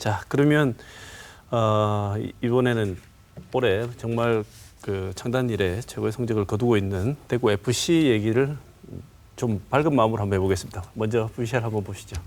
자, 그러면 이번에는 올해 정말 그 창단 이래 최고의 성적을 거두고 있는 대구 FC 얘기를 좀 밝은 마음으로 한번 해보겠습니다. 먼저 VCR 한번 보시죠.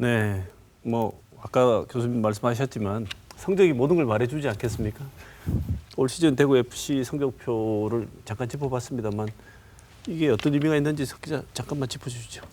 네, 뭐 아까 교수님 말씀하셨지만 성적이 모든 걸 말해주지 않겠습니까? 올 시즌 대구 FC 성적표를 잠깐 짚어봤습니다만 이게 어떤 의미가 있는지 석 기자 잠깐만 짚어주시죠.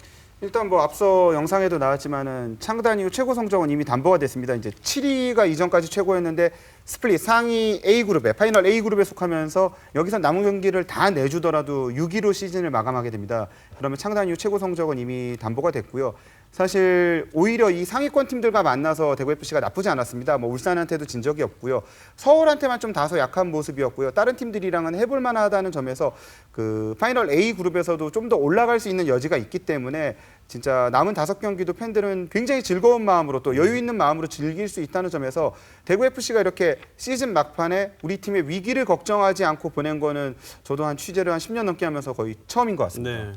일단 뭐 앞서 영상에도 나왔지만은 창단 이후 최고 성적은 이미 담보가 됐습니다. 이제 7위가 이전까지 최고였는데 스플릿 상위 A그룹에 파이널 A그룹에 속하면서 여기서 남은 경기를 다 내주더라도 6위로 시즌을 마감하게 됩니다. 그러면 창단 이후 최고 성적은 이미 담보가 됐고요. 사실 오히려 이 상위권 팀들과 만나서 대구 FC가 나쁘지 않았습니다. 뭐 울산한테도 진 적이 없고요. 서울한테만 좀 다소 약한 모습이었고요. 다른 팀들이랑은 해볼 만하다는 점에서 그 파이널 A 그룹에서도 좀 더 올라갈 수 있는 여지가 있기 때문에 진짜 남은 5경기도 팬들은 굉장히 즐거운 마음으로 또 여유 있는 마음으로 즐길 수 있다는 점에서 대구 FC가 이렇게 시즌 막판에 우리 팀의 위기를 걱정하지 않고 보낸 거는 저도 한 취재를 한 10년 넘게 하면서 거의 처음인 것 같습니다. 네,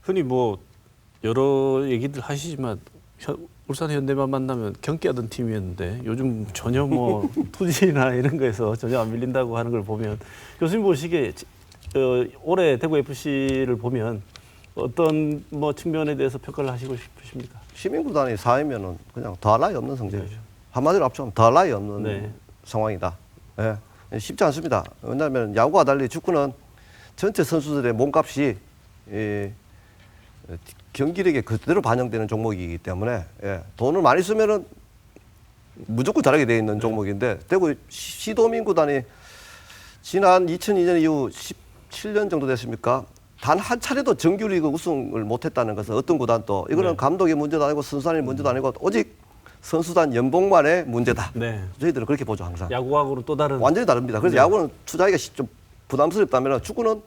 흔히 뭐 여러 얘기들 하시지만 울산 현대만 만나면 경기하던 팀이었는데 요즘 전혀 뭐 투지나 이런 거에서 전혀 안 밀린다고 하는 걸 보면 교수님 보시기에 올해 대구 FC를 보면 어떤 뭐 측면에 대해서 평가를 하시고 싶으십니까? 시민구단이 4위면은 그냥 더할 나위 없는 성적이죠. 한마디로 합치면 더할 나위 없는 상황이다. 예. 쉽지 않습니다. 왜냐하면 야구와 달리 축구는 전체 선수들의 몸값이 경기력에 그대로 반영되는 종목이기 때문에 돈을 많이 쓰면은 무조건 잘하게 돼 있는 종목인데 대구 시도민구단이 지난 2002년 이후 17년 정도 됐습니까? 단 한 차례도 정규리그 우승을 못했다는 것은 어떤 구단도 이거는 감독의 문제도 아니고 선수단의 문제도 아니고 오직 선수단 연봉만의 문제다. 저희들은 그렇게 보죠 항상. 야구하고는 또 다른 완전히 다릅니다. 그래서 야구는 투자하기가 좀 부담스럽다면 축구는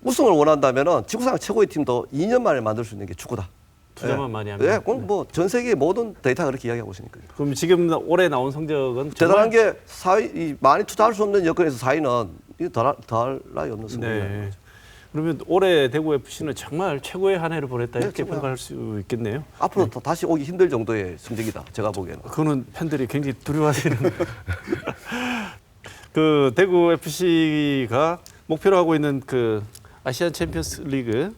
우승을 원한다면 지구상 최고의 팀도 2년 만에 만들 수 있는 게 축구다. 투자만 많이 하면. 예, 그건 뭐 전 세계 모든 데이터가 그렇게 이야기하고 있으니까요. 그럼 지금 올해 나온 성적은 대단한 게 많이 투자할 수 없는 여건에서 4위는 더할 나위 없는 성적이에요. 그러면 올해 대구 FC는 정말 최고의 한 해를 보냈다 이렇게 평가할 수 있겠네요. 앞으로 다시 오기 힘들 정도의 성적이다. 제가 보기에는. 그거는 팬들이 굉장히 두려워하시는. 그 대구 FC가 목표로 하고 있는 그 아시안 챔피언스 리그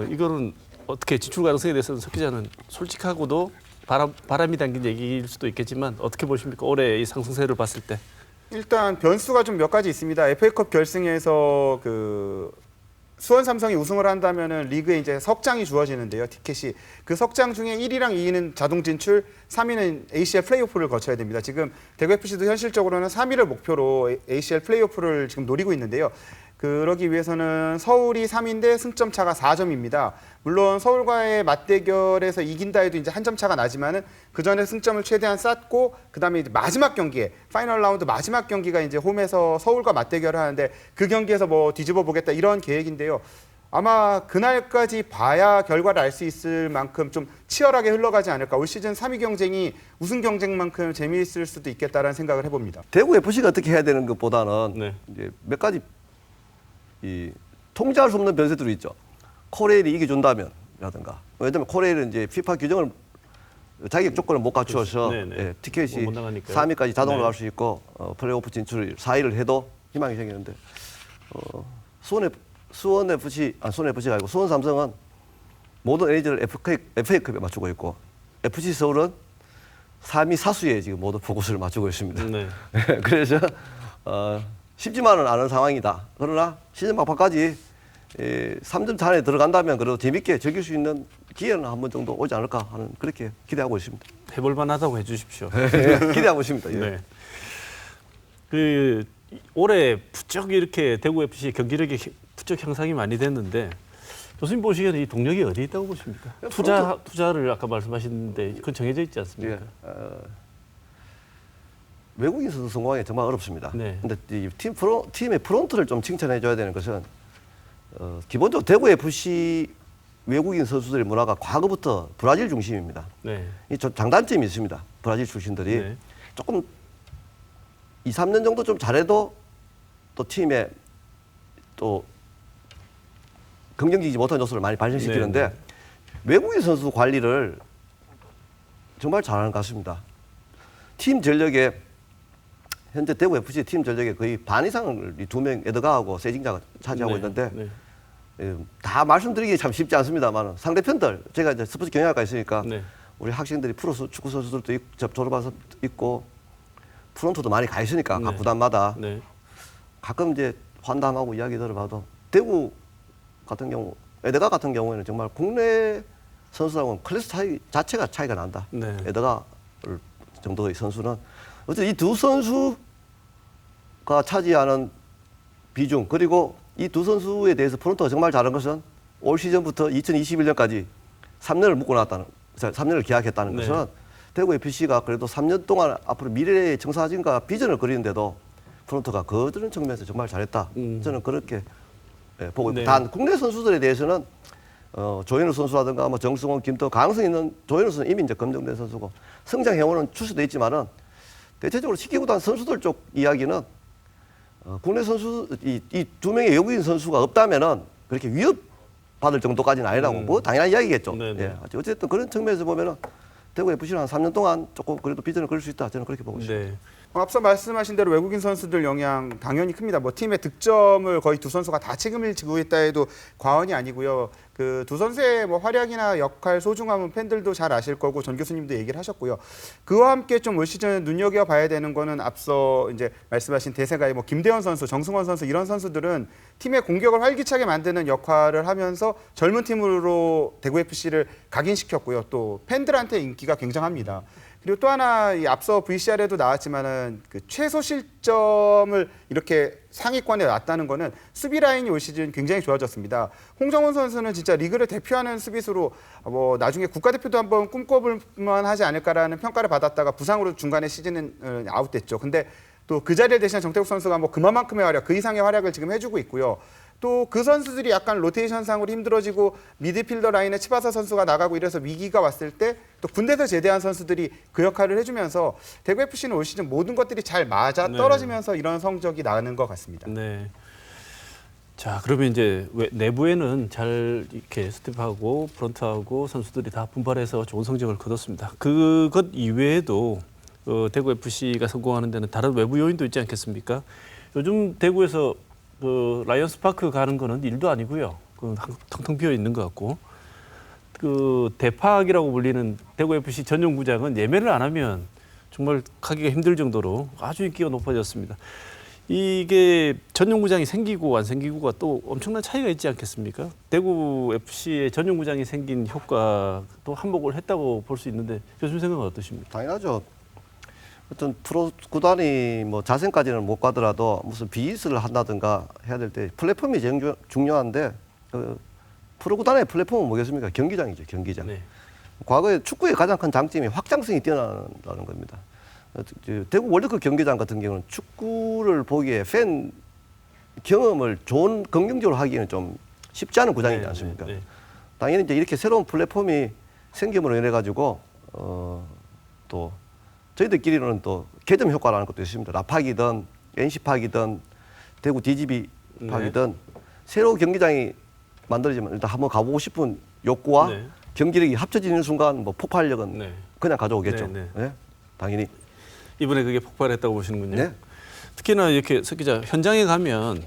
이거는 어떻게 진출 가능성에 대해서는 석 기자는 솔직하고도 바람이 담긴 얘기일 수도 있겠지만 어떻게 보십니까? 올해 이 상승세를 봤을 때. 일단 변수가 좀 몇 가지 있습니다. FA컵 결승에서 그 수원 삼성이 우승을 한다면은 리그에 이제 석장이 주어지는데요. 티켓이 그 석장 중에 1위랑 2위는 자동 진출, 3위는 ACL 플레이오프를 거쳐야 됩니다. 지금 대구 FC도 현실적으로는 3위를 목표로 ACL 플레이오프를 지금 노리고 있는데요. 그러기 위해서는 서울이 3위인데 승점 차가 4점입니다. 물론 서울과의 맞대결에서 이긴다 해도 이제 한 점 차가 나지만은 그 전에 승점을 최대한 쌓고 그다음에 이제 마지막 경기에 파이널 라운드 마지막 경기가 이제 홈에서 서울과 맞대결을 하는데 그 경기에서 뭐 뒤집어 보겠다 이런 계획인데요. 아마 그날까지 봐야 결과를 알 수 있을 만큼 좀 치열하게 흘러가지 않을까. 올 시즌 3위 경쟁이 우승 경쟁만큼 재미있을 수도 있겠다라는 생각을 해봅니다. 대구 FC가 어떻게 해야 되는 것보다는 이제 몇 가지 통제할 수 없는 변수들이 있죠. 코레일이 이겨준다면라든가. 왜냐하면 코레일은 이제 피파 규정을 자격 조건을 못 갖추어서 티켓이 3위까지 자동으로 갈 수 있고 플레이오프 진출 4위를 해도 희망이 생기는데 수원 FC가 아니고 수원 삼성은 모든 에이지를 FA컵에 맞추고 있고 FC 서울은 3위 사수에 지금 모두 포커스를 맞추고 있습니다. 네. 그래서 쉽지만은 않은 상황이다. 그러나 시즌 막판까지 3점 차에 들어간다면 그래도 재밌게 즐길 수 있는 기회는 한 번 정도 오지 않을까 하는 그렇게 기대하고 있습니다. 해볼 만하다고 해주십시오. 기대하고 있습니다. 예. 네. 그 올해 부쩍 이렇게 대구 FC 경기력이 부쩍 향상이 많이 됐는데 교수님 보시기에는 이 동력이 어디 있다고 보십니까? 투자를 아까 말씀하셨는데 그건 정해져 있지 않습니까? 예. 외국인 선수 성공하기 정말 어렵습니다. 네. 근데 이 팀의 프론트를 좀 칭찬해 줘야 되는 것은 기본적으로 대구 FC 외국인 선수들의 문화가 과거부터 브라질 중심입니다. 네. 이 장단점이 있습니다. 브라질 출신들이 네. 조금 2, 3년 정도 좀 잘해도 또 팀에 또 긍정적이지 못한 요소를 많이 발생시키는데 네, 네. 외국인 선수 관리를 정말 잘하는 것 같습니다. 팀 전력에 현재 대구 FC 팀 전력의 거의 반 이상을 이 두 명 에드가하고 세징자가 차지하고 네, 있는데 네. 다 말씀드리기 참 쉽지 않습니다만 상대편들 제가 이제 스포츠 경영학과 있으니까 네. 우리 학생들이 프로 축구 선수들도 졸업해서 있고 프론트도 많이 가 있으니까 각 네. 구단마다 네. 가끔 이제 환담하고 이야기 들어봐도 대구 같은 경우 에드가 같은 경우에는 정말 국내 선수하고는 클래스 차이 자체가 차이가 난다. 네. 에드가 정도의 선수는 어쨌든 이 두 선수가 차지하는 비중 그리고 이 두 선수에 대해서 프론트가 정말 잘한 것은 올 시즌부터 2021년까지 3년을 묶어놨다는 3년을 계약했다는 네. 것은 대구 FC가 그래도 3년 동안 앞으로 미래의 청사진과 비전을 그리는데도 프론트가 그런 측면에서 정말 잘했다. 저는 그렇게 보고 있고 네. 단 국내 선수들에 대해서는 조현우 선수라든가 뭐 정승원, 김도 가능성 있는 조현우 선수는 이미 이제 검증된 선수고 성장 해오는 출세돼 있지만은 대체적으로 식기구단 선수들 쪽 이야기는 국내 선수 이 두 명의 외국인 선수가 없다면은 그렇게 위협받을 정도까지는 아니라고 뭐 당연한 이야기겠죠. 네네. 예. 어쨌든 그런 측면에서 보면은 대구 FC는 한 3년 동안 조금 그래도 비전을 그릴 수 있다. 저는 그렇게 보고 있습니다. 네. 앞서 말씀하신 대로 외국인 선수들 영향 당연히 큽니다. 뭐 팀의 득점을 거의 두 선수가 다 책임을 지고 있다 해도 과언이 아니고요. 그 두 선수의 뭐 활약이나 역할 소중함은 팬들도 잘 아실 거고 전 교수님도 얘기를 하셨고요. 그와 함께 좀 올 시즌 눈여겨봐야 되는 거는 앞서 이제 말씀하신 대세가의 뭐 김대현 선수, 정승원 선수 이런 선수들은 팀의 공격을 활기차게 만드는 역할을 하면서 젊은 팀으로 대구 FC를 각인시켰고요. 또 팬들한테 인기가 굉장합니다. 그리고 또 하나 이 앞서 VCR에도 나왔지만은 그 최소 실점을 이렇게 상위권에 놨다는 거는 수비 라인이 올 시즌 굉장히 좋아졌습니다. 홍정훈 선수는 진짜 리그를 대표하는 수비수로 뭐 나중에 국가대표도 한번 꿈꿔볼 만하지 않을까라는 평가를 받았다가 부상으로 중간에 시즌은 아웃됐죠. 근데 또 그 자리를 대신한 정태국 선수가 뭐 그만큼의 활약, 그 이상의 활약을 지금 해주고 있고요. 또 그 선수들이 약간 로테이션상으로 힘들어지고 미드필더 라인에 치바사 선수가 나가고 이래서 위기가 왔을 때 또 군대에서 제대한 선수들이 그 역할을 해주면서 대구 FC는 올 시즌 모든 것들이 잘 맞아 떨어지면서 이런 성적이 나는 것 같습니다. 네. 자, 그러면 이제 내부에는 잘 이렇게 스텝하고 프런트하고 선수들이 다 분발해서 좋은 성적을 거뒀습니다. 그것 이외에도 대구 FC가 성공하는 데는 다른 외부 요인도 있지 않겠습니까? 요즘 대구에서 그 라이언스 파크 가는 거는 일도 아니고요. 그 텅텅 비어 있는 것 같고, 그 대파악이라고 불리는 대구 FC 전용구장은 예매를 안 하면 정말 가기가 힘들 정도로 아주 인기가 높아졌습니다. 이게 전용구장이 생기고 안 생기고가 또 엄청난 차이가 있지 않겠습니까? 대구 FC의 전용구장이 생긴 효과도 한몫을 했다고 볼 수 있는데 교수님 생각은 어떠십니까? 당연하죠. 어떤 프로 구단이 뭐 자생까지는 못 가더라도 무슨 비즈니스를 한다든가 해야 될 때 플랫폼이 제일 중요한데 프로 구단의 플랫폼은 뭐겠습니까? 경기장이죠, 경기장. 네. 과거에 축구의 가장 큰 장점이 확장성이 뛰어나다는 겁니다. 대구 월드컵 경기장 같은 경우는 축구를 보기에 팬 경험을 좋은 긍정적으로 하기에는 좀 쉽지 않은 구장이지 네, 않습니까? 네, 네. 당연히 이제 이렇게 새로운 플랫폼이 생김으로 인해 가지고 또 저희들끼리는 또 개점 효과라는 것도 있습니다. 라팍이든 NC팍이든 대구 DGB팍이든 새로 경기장이 만들어지면 일단 한번 가보고 싶은 욕구와 네. 경기력이 합쳐지는 순간 뭐 폭발력은 네. 그냥 가져오겠죠. 네, 예? 당연히. 이번에 그게 폭발했다고 보시는군요. 네. 특히나 이렇게 석 기자 현장에 가면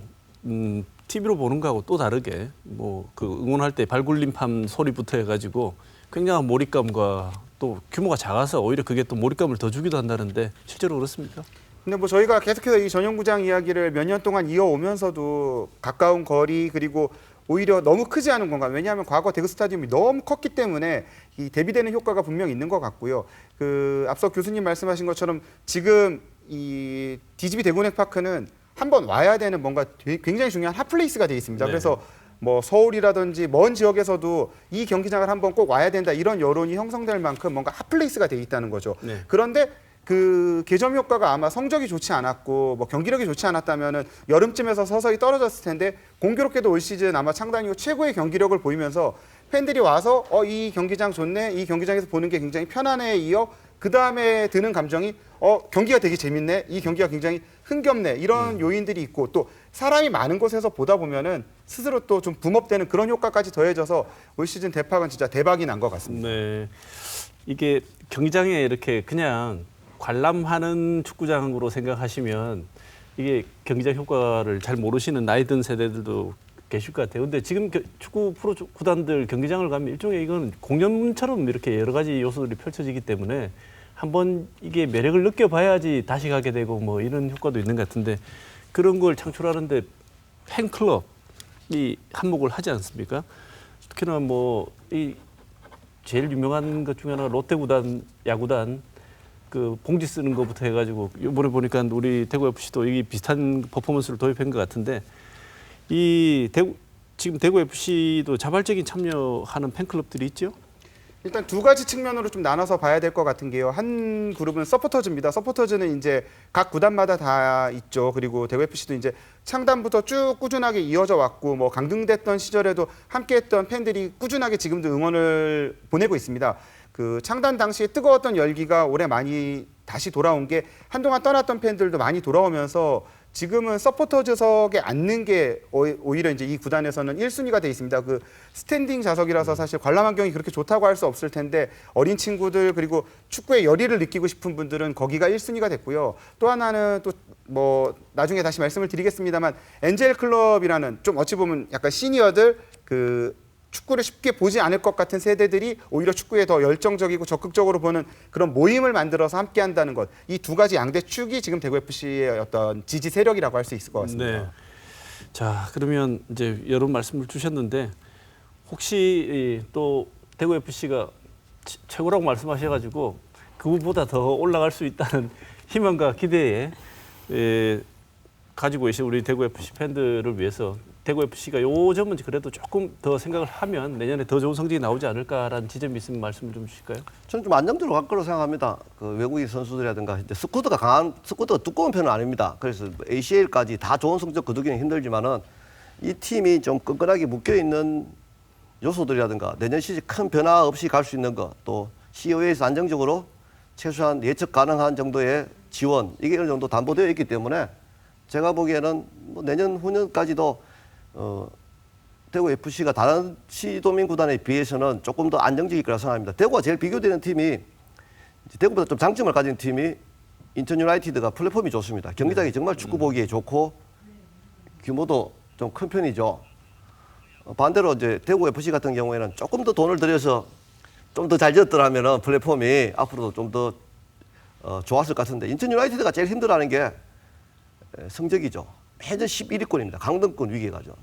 TV로 보는 거하고 또 다르게 뭐 그 응원할 때 발굴림판 소리부터 해가지고 굉장한 몰입감과 또 규모가 작아서 오히려 그게 또 몰입감을 더 주기도 한다는데 실제로 그렇습니까? 근데 뭐 저희가 계속해서 이 전용구장 이야기를 몇 년 동안 이어오면서도 가까운 거리 그리고 오히려 너무 크지 않은 공간, 왜냐하면 과거 대구 스타디움이 너무 컸기 때문에 이 대비되는 효과가 분명 있는 것 같고요. 그 앞서 교수님 말씀하신 것처럼 지금 이 DGB 대구은행파크는 한번 와야 되는 뭔가 굉장히 중요한 핫플레이스가 돼 있습니다. 네. 그래서 뭐 서울이라든지 먼 지역에서도 이 경기장을 한번 꼭 와야 된다 이런 여론이 형성될 만큼 뭔가 핫플레이스가 돼 있다는 거죠. 네. 그런데 그 개점 효과가 아마 성적이 좋지 않았고 뭐 경기력이 좋지 않았다면은 여름쯤에서 서서히 떨어졌을 텐데 공교롭게도 올 시즌 아마 창단 이후 최고의 경기력을 보이면서 팬들이 와서 이 경기장 좋네, 이 경기장에서 보는 게 굉장히 편안해 이어 그 다음에 드는 감정이 경기가 되게 재밌네, 이 경기가 굉장히 흥겹네 이런 요인들이 있고 또 사람이 많은 곳에서 보다 보면은 스스로 또 좀 붐업되는 그런 효과까지 더해져서 올 시즌 대팍은 진짜 대박이 난 것 같습니다. 네. 이게 경기장에 이렇게 그냥 관람하는 축구장으로 생각하시면 이게 경기장 효과를 잘 모르시는 나이 든 세대들도 계실 것 같아요. 근데 지금 축구 프로 구단들 경기장을 가면 일종의 이건 공연처럼 이렇게 여러 가지 요소들이 펼쳐지기 때문에 한번 이게 매력을 느껴봐야지 다시 가게 되고 뭐 이런 효과도 있는 것 같은데 그런 걸 창출하는데 팬클럽이 한몫을 하지 않습니까? 특히나 뭐 이 제일 유명한 것 중에 하나가 롯데구단 야구단 그 봉지 쓰는 것부터 해가지고 이번에 보니까 우리 대구 FC도 이 비슷한 퍼포먼스를 도입한 것 같은데 지금 대구 FC도 자발적인 참여하는 팬클럽들이 있죠? 일단 두 가지 측면으로 좀 나눠서 봐야 될 것 같은 게요. 한 그룹은 서포터즈입니다. 서포터즈는 이제 각 구단마다 다 있죠. 그리고 대구 FC도 이제 창단부터 쭉 꾸준하게 이어져 왔고 뭐 강등됐던 시절에도 함께했던 팬들이 꾸준하게 지금도 응원을 보내고 있습니다. 그 창단 당시에 뜨거웠던 열기가 올해 많이 다시 돌아온 게 한동안 떠났던 팬들도 많이 돌아오면서 지금은 서포터즈석에 앉는 게 오히려 이제 이 구단에서는 1순위가 돼 있습니다. 그 스탠딩 좌석이라서 사실 관람 환경이 그렇게 좋다고 할 수 없을 텐데 어린 친구들 그리고 축구의 열의를 느끼고 싶은 분들은 거기가 1순위가 됐고요. 또 하나는 또 뭐 나중에 다시 말씀을 드리겠습니다만 엔젤 클럽이라는 좀 어찌 보면 약간 시니어들 그 축구를 쉽게 보지 않을 것 같은 세대들이 오히려 축구에 더 열정적이고 적극적으로 보는 그런 모임을 만들어서 함께 한다는 것. 이 두 가지 양대 축이 지금 대구 FC의 어떤 지지 세력이라고 할 수 있을 것 같습니다. 네. 자, 그러면 이제 여러 말씀을 주셨는데 혹시 또 대구 FC가 최고라고 말씀하셔가지고 그보다 더 올라갈 수 있다는 희망과 기대에 가지고 계신 우리 대구 FC 팬들을 위해서 대구 FC가 요 점은 그래도 조금 더 생각을 하면 내년에 더 좋은 성적이 나오지 않을까라는 지점이 있으면 말씀을 좀 주실까요? 저는 좀 안정적으로 갈 거라고 생각합니다. 그 외국인 선수들이라든가 스쿼드가 두꺼운 편은 아닙니다. 그래서 ACL까지 다 좋은 성적 거두기는 힘들지만은 이 팀이 좀 끈끈하게 묶여 있는 요소들이라든가 내년 시즌 큰 변화 없이 갈 수 있는 것, 또 COA에서 안정적으로 최소한 예측 가능한 정도의 지원 이게 어느 정도 담보되어 있기 때문에 제가 보기에는 뭐 내년 후년까지도 대구 FC가 다른 시도민 구단에 비해서는 조금 더 안정적일 거라 생각합니다. 대구가 제일 비교되는 팀이 대구보다 좀 장점을 가진 팀이 인천 유나이티드가 플랫폼이 좋습니다. 경기장이 정말 축구 보기에 좋고 규모도 좀 큰 편이죠. 반대로 이제 대구 FC 같은 경우에는 조금 더 돈을 들여서 좀 더 잘 지었더라면은 플랫폼이 앞으로도 좀 더 좋았을 것 같은데 인천 유나이티드가 제일 힘들어하는 게 성적이죠. 매년 11위권입니다. 강등권 위기에 가죠.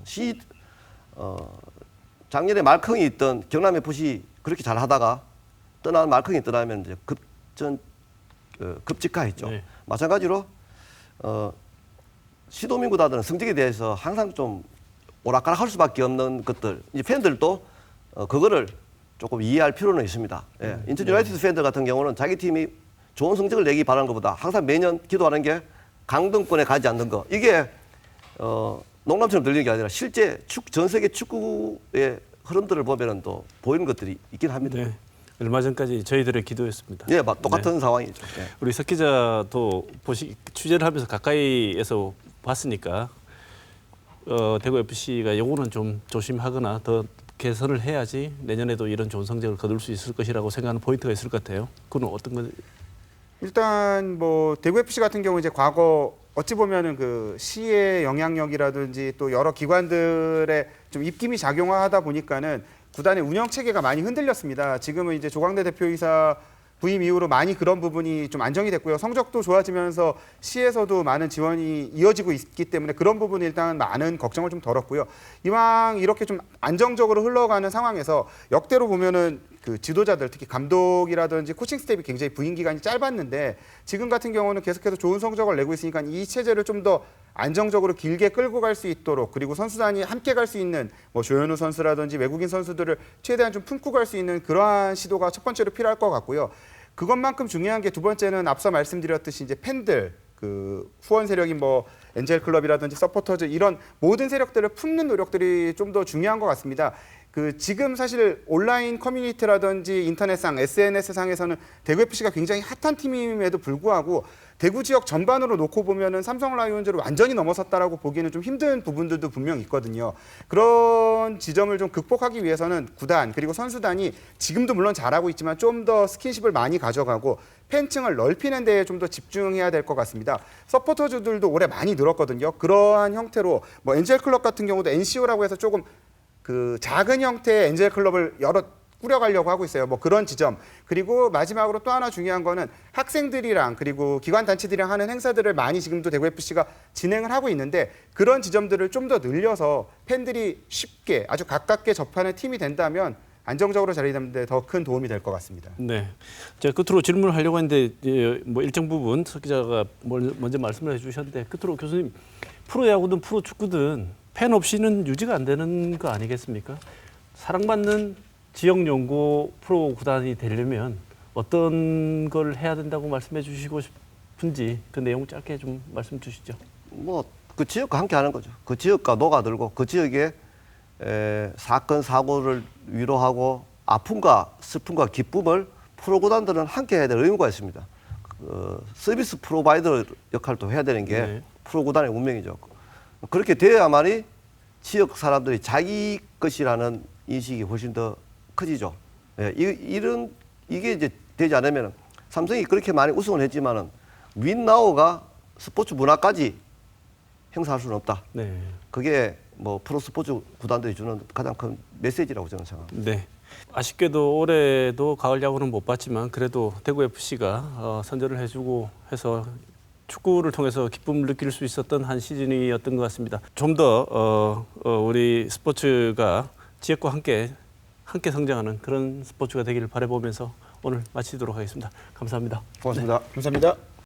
작년에 말컹이 있던 경남 FC 그렇게 잘 하다가 떠나는 말컹이 떠나면 이제 급직하했죠. 네. 마찬가지로 시도민 구단들은 성적에 대해서 항상 좀 오락가락할 수밖에 없는 것들. 이제 팬들도 그거를 조금 이해할 필요는 있습니다. 예. 인천 유나이티드 팬들 같은 경우는 자기 팀이 좋은 성적을 내기 바라는 것보다 항상 매년 기도하는 게 강등권에 가지 않는 거. 이게 농담처럼 들리는 게 아니라 실제 전 세계 축구의 흐름들을 보면은 또 보이는 것들이 있긴 합니다. 네. 얼마 전까지 저희들의 기도였습니다. 예, 똑같은 상황이죠. 예. 우리 석 기자도 취재를 하면서 가까이에서 봤으니까 대구 FC가 요거는 좀 조심하거나 더 개선을 해야지 내년에도 이런 좋은 성적을 거둘 수 있을 것이라고 생각하는 포인트가 있을 것 같아요. 그건 어떤 건? 일단 뭐 대구 FC 같은 경우 이제 과거 어찌 보면은 그 시의 영향력이라든지 또 여러 기관들의 좀 입김이 작용하다 보니까는 구단의 운영 체계가 많이 흔들렸습니다. 지금은 이제 조광대 대표이사 부임 이후로 많이 그런 부분이 좀 안정이 됐고요. 성적도 좋아지면서 시에서도 많은 지원이 이어지고 있기 때문에 그런 부분이 일단 많은 걱정을 좀 덜었고요. 이왕 이렇게 좀 안정적으로 흘러가는 상황에서 역대로 보면은 그 지도자들 특히 감독이라든지 코칭 스텝이 굉장히 부임 기간이 짧았는데 지금 같은 경우는 계속해서 좋은 성적을 내고 있으니까 이 체제를 좀 더 안정적으로 길게 끌고 갈 수 있도록 그리고 선수단이 함께 갈 수 있는 뭐 조현우 선수라든지 외국인 선수들을 최대한 좀 품고 갈 수 있는 그러한 시도가 첫 번째로 필요할 것 같고요. 그것만큼 중요한 게 두 번째는 앞서 말씀드렸듯이 이제 팬들 그 후원 세력인 뭐 엔젤 클럽이라든지 서포터즈 이런 모든 세력들을 품는 노력들이 좀 더 중요한 것 같습니다. 그 지금 사실 온라인 커뮤니티라든지 인터넷상, SNS상에서는 대구 FC가 굉장히 핫한 팀임에도 불구하고 대구 지역 전반으로 놓고 보면은 삼성 라이온즈를 완전히 넘어섰다라고 보기에는 좀 힘든 부분들도 분명 있거든요. 그런 지점을 좀 극복하기 위해서는 구단 그리고 선수단이 지금도 물론 잘하고 있지만 좀 더 스킨십을 많이 가져가고 팬층을 넓히는 데에 좀 더 집중해야 될 것 같습니다. 서포터즈들도 올해 많이 늘었거든요. 그러한 형태로 뭐 엔젤 클럽 같은 경우도 NCO라고 해서 조금 그 작은 형태의 엔젤 클럽을 여러 꾸려가려고 하고 있어요. 뭐 그런 지점. 그리고 마지막으로 또 하나 중요한 거는 학생들이랑 그리고 기관 단체들이랑 하는 행사들을 많이 지금도 대구 FC가 진행을 하고 있는데 그런 지점들을 좀 더 늘려서 팬들이 쉽게 아주 가깝게 접하는 팀이 된다면 안정적으로 자리 잡는 데 더 큰 도움이 될 것 같습니다. 네. 제가 끝으로 질문을 하려고 했는데 뭐 일정 부분 석 기자가 먼저 말씀을 해주셨는데 끝으로 교수님 프로야구든 프로축구든 팬 없이는 유지가 안 되는 거 아니겠습니까? 사랑받는 지역 연고 프로 구단이 되려면 어떤 걸 해야 된다고 말씀해 주시고 싶은지 그 내용 짧게 좀 말씀 주시죠. 뭐 그 지역과 함께 하는 거죠. 그 지역과 녹아들고 그 지역의 사건 사고를 위로하고 아픔과 슬픔과 기쁨을 프로구단들은 함께 해야 될 의무가 있습니다. 서비스 프로바이더 역할도 해야 되는 게 네. 프로구단의 운명이죠. 그렇게 되어야만이 지역 사람들이 자기 것이라는 인식이 훨씬 더 커지죠. 예, 이게 이제 되지 않으면 삼성이 그렇게 많이 우승을 했지만은 윈나우가 스포츠 문화까지 행사할 수는 없다. 네. 그게 뭐 프로 스포츠 구단들이 주는 가장 큰 메시지라고 저는 생각합니다. 네. 아쉽게도 올해도 가을 야구는 못 봤지만 그래도 대구 FC가 선전을 해주고 해서 축구를 통해서 기쁨을 느낄 수 있었던 한 시즌이었던 것 같습니다. 좀 더 우리 스포츠가 지역과 함께 성장하는 그런 스포츠가 되기를 바라보면서 오늘 마치도록 하겠습니다. 감사합니다. 고맙습니다. 감사합니다.